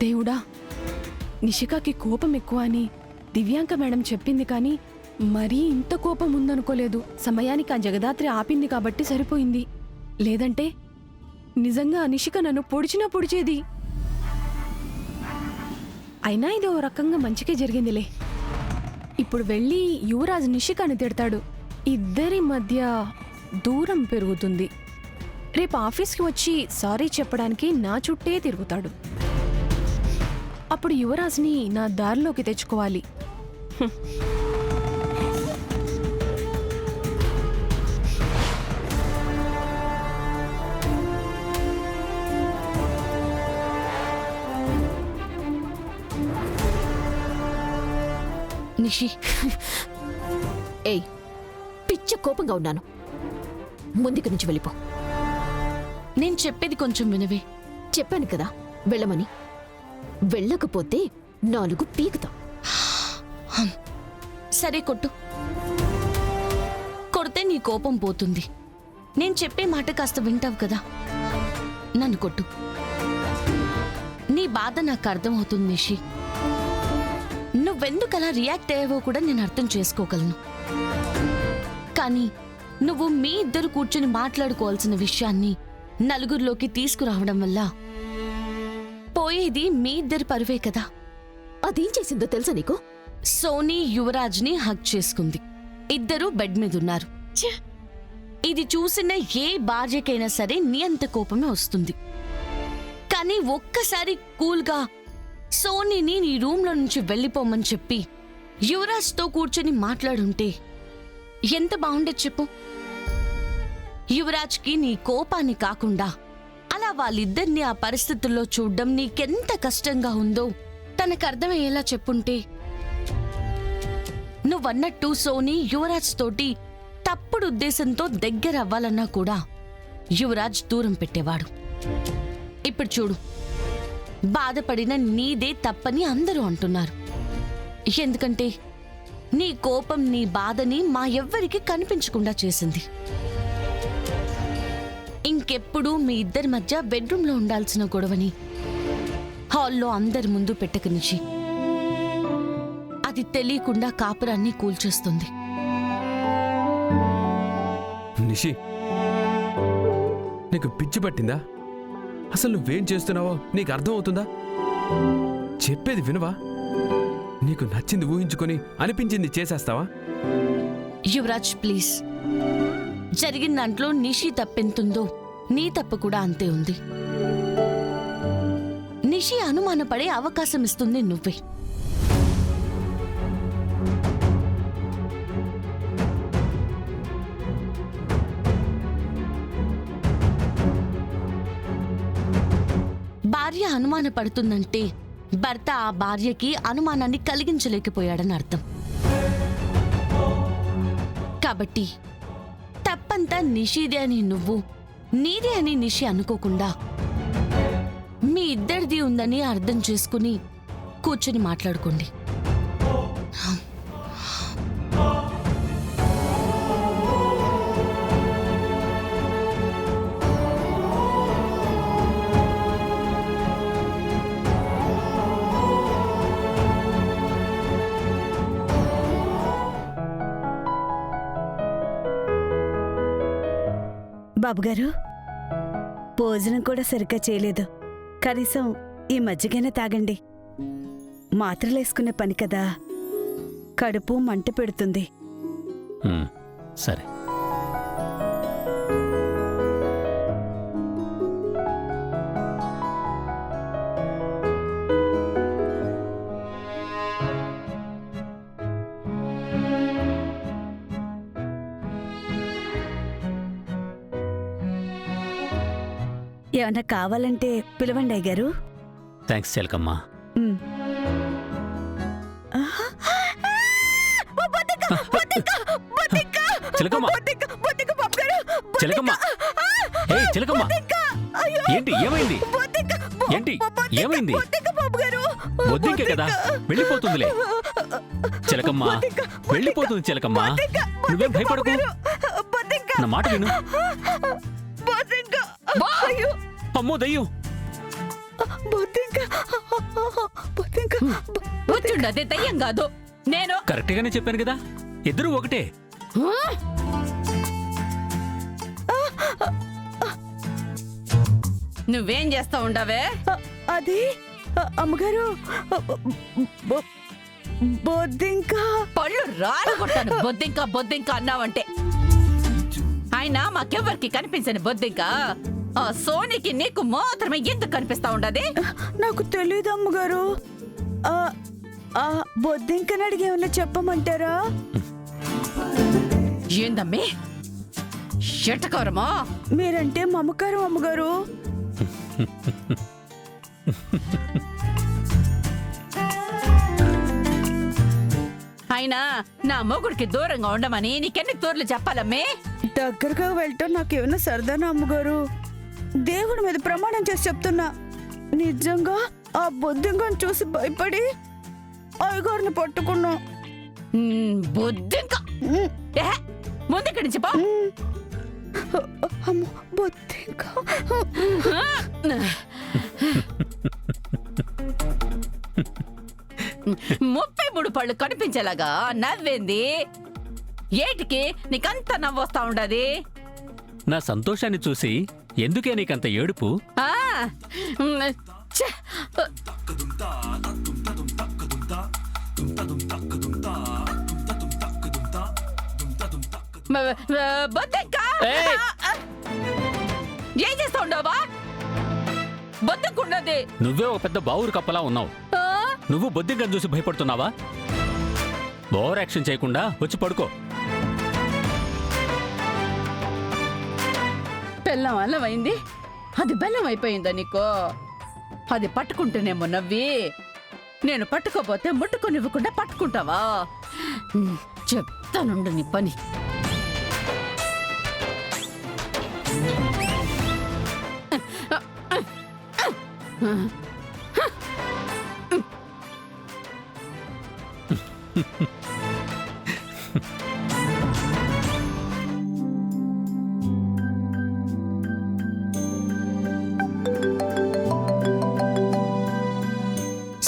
దేవుడా, నిషికాకి కోపం ఎక్కువ అని దివ్యాంక మేడం చెప్పింది, కానీ మరీ ఇంత కోపం ఉందనుకోలేదు. సమయానికి ఆ జగదాత్రి ఆపింది కాబట్టి సరిపోయింది. లేదంటే నిజంగా నిషిక నన్ను పొడిచినా పొడిచేది. అయినా ఇది ఓ రకంగా మంచిగా జరిగిందిలే. ఇప్పుడు వెళ్ళి యువరాజ్ నిషికాని తిడతాడు. ఇద్దరి మధ్య దూరం పెరుగుతుంది. రేపు ఆఫీస్కి వచ్చి సారీ చెప్పడానికి నా చుట్టే తిరుగుతాడు. అప్పుడు యువరాజ్ని నా దారిలోకి తెచ్చుకోవాలి. నిషి, ఏయ్, పిచ్చ కోపంగా ఉన్నాను. ముందుకు నుంచి వెళ్ళిపో. నేను చెప్పేది కొంచెం వినవే. చెప్పాను కదా వెళ్ళమని. వెళ్ళకపోతే 4 పీకుతా. సరే కొట్టు. కొడితే నీ కోపం పోతుంది. నేను చెప్పే మాట కాస్త వింటావు కదా. నన్ను కొట్టు. నీ బాధ నాకు అర్థమవుతుంది నిషి. నువ్వెందుకు అలా రియాక్ట్ అయ్యావో కూడా నేను అర్థం చేసుకోగలను. కానీ నువ్వు మీ ఇద్దరు కూర్చుని మాట్లాడుకోవాల్సిన విషయాన్ని నలుగురిలోకి తీసుకురావడం వల్ల పోయేది మీ ఇద్దరి పరువే కదా. అదేం చేసిందో తెలుసా నీకు? సోనీ యువరాజ్ని హక్ చేసుకుంది. ఇద్దరూ బెడ్ మీదున్నారు. ఇది చూసిన ఏ భార్యకైనా సరే నీ అంత కోపమే వస్తుంది. కానీ ఒక్కసారి కూల్గా సోనీని నీ రూమ్లో నుంచి వెళ్ళిపోమని చెప్పి యువరాజ్తో కూర్చొని మాట్లాడుంటే ఎంత బాగుండేది చెప్పు. యువరాజ్కి నీ కోపాన్ని కాకుండా అలా వాళ్ళిద్దరినీ ఆ పరిస్థితుల్లో చూడ్డం నీకెంత కష్టంగా ఉందో తనకు అర్థమయ్యేలా చెప్పుంటే, నువ్వన్నట్టు సోనీ యువరాజ్ తోటి తప్పుడు ఉద్దేశంతో దగ్గర అవ్వాలన్నా కూడా యువరాజ్ దూరం పెట్టేవాడు. ఇప్పుడు చూడు, బాధపడిన నీదే తప్పని అందరూ అంటున్నారు. ఎందుకంటే నీ కోపం నీ బాధని మా ఎవ్వరికి కనిపించకుండా చేసింది. ఇంకెప్పుడు మీ ఇద్దరి మధ్య బెడ్రూమ్లో ఉండాల్సిన గొడవని హాల్లో అందరి ముందు పెట్టకనిచ్చి అది తెలియకుండా కాపురాన్ని కూల్చేస్తుంది. నిషి, నీకు పిచ్చి పట్టిందా? అసలు నువ్వేం చేస్తున్నావో నీకు అర్థం అవుతుందా? చెప్పేది వినవా? నీకు నచ్చింది ఊహించుకొని అనిపించింది చేసేస్తావా? యువరాజ్ ప్లీజ్, జరిగిన దాంట్లో నిషి తప్పెంతుందో నీ తప్పు కూడా అంతే ఉంది. నిషి అనుమానపడే అవకాశం ఇస్తుంది నువ్వే. భార్య అనుమానపడుతుందంటే భర్త ఆ భార్యకి అనుమానాన్ని కలిగించలేకపోయాడని అర్థం. కాబట్టి తప్పంతా నిషిదే అని నువ్వు, నీదే అని నిషి అనుకోకుండా మీ ఇద్దరిది ఉందని అర్థం చేసుకుని కూర్చొని మాట్లాడుకోండి. బాబుగారు, భోజనం కూడా సరిగ్గా చేయలేదు. కనీసం ఈ మజ్జిగైనా తాగండి. మాత్రలేసుకునే పని కదా, కడుపు మంట పెడుతుంది. సరే. ఏమన్నా కావాలంటే పిలవండి అయ్యగారు. థ్యాంక్స్ చిలకమ్మా. చిలకమ్మ, చిలకమ్మ, చిలకమ్మ, ఏంటి ఏమైంది? ఏంటి ఏమైంది? వద్దింకే కదా, వెళ్ళిపోతుందిలే. చిలకమ్మ వెళ్ళిపోతుంది. చిలకమ్మ నువ్వేం భయపడకు, నా మాట విను. అమ్మో దయ్యం! బొద్దింక వచ్చుండదే దయ్యం కాదు నేను. కరెక్ట్ గానే చెప్పాను కదా, ఇద్దరు ఒకటే. నువ్వేం చేస్తా ఉండవే? అది అమ్మగారు బొద్దింక. పళ్ళు రాలగొట్టాను. బొద్దింక అన్నావంటే. అయినా మాకెవ్వరికి కనిపించని బొద్దింక ఆ సోనికి నీకు మాత్రమే ఎందుకు కనిపిస్తా ఉండది? నాకు తెలీదు అమ్మగారు. బొద్దింకని అడిగి ఏమన్నా చెప్పమంటారా? ఏందమ్మే ఎటకారమా? మీరంటే మమకారం అమ్మగారు. అయినా నా మొగుడికి దూరంగా ఉండమని నీకెన్ని తూర్లు చెప్పాలమ్మే? దగ్గరగా వెళ్ళటం నాకేమన్నా సరదానా అమ్మగారు? దేవుడి మీద ప్రమాణం చేసి చెప్తున్నా, నిజంగా ఆ బొద్దింకను చూసి భయపడి అయ్యగారిని పట్టుకున్నా. బొద్దింక ముందుక్కడి నుంచి పో. అమ్మో, బొద్దింక. 33 పళ్ళు కనిపించేలాగా నవ్వేంది? ఏటికి నీకంత నవ్వొస్తా ఉండది? నా సంతోషాన్ని చూసి ఎందుకే నీకంత ఏడుపు? ఆ, ఛే, బొద్దింక ఏయ్! ఏం చేస్తా ఉండవా? బొద్దింకున్నది. నువ్వే ఒక పెద్ద బావురు కప్పలా ఉన్నావు. నువ్వు బొద్దింకను చూసి భయపడుతున్నావా? ఓవర్ యాక్షన్ చేయకుండా వచ్చి పడుకో. బెల్లం అల్లమైంది, అది బెల్లం అయిపోయిందా నీకో? అది పట్టుకుంటేనేమో నవ్వి, నేను పట్టుకోపోతే ముట్టుకొనివ్వకుండా పట్టుకుంటావా? చెప్తానుండు నీ పని.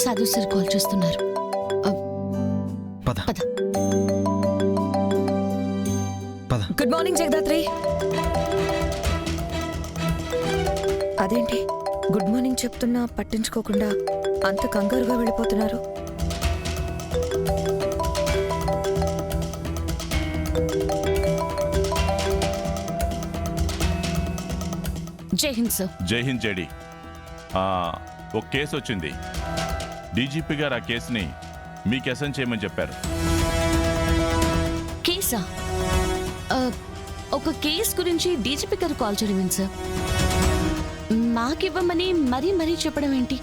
సాధు సార్ కాల్ చేస్తున్నారు. పద పద. పద. Good morning Jagadhatri. అదేంటి గుడ్ మార్నింగ్ చెప్తున్నా పట్టించుకోకుండా అంత కంగారుగా వెళ్ళిపోతున్నారు? జై హింద్ సార్. జై హింద్ జేడి. ఒక కేసు వచ్చింది. డీజీపీ గారు ఆ కేసుని మీకు అసైన్ చేయమని చెప్పారు. కేసా? ఒక కేస్ గురించి డీజీపీ గారు కాల్ చేయడం సార్. మాకివ్వమని మరీ మరీ చెప్పడం ఏంటి?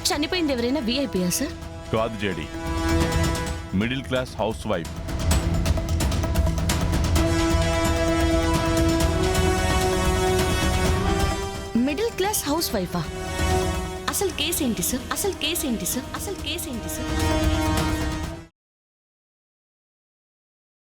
చనిపోయింది ఎవరైనా విఐపీయా సార్? కాదు JD, middle class housewife. Middle class house వైఫా? అసలు కేసు ఏంటి సార్? అసలు కేసు ఏంటి సార్?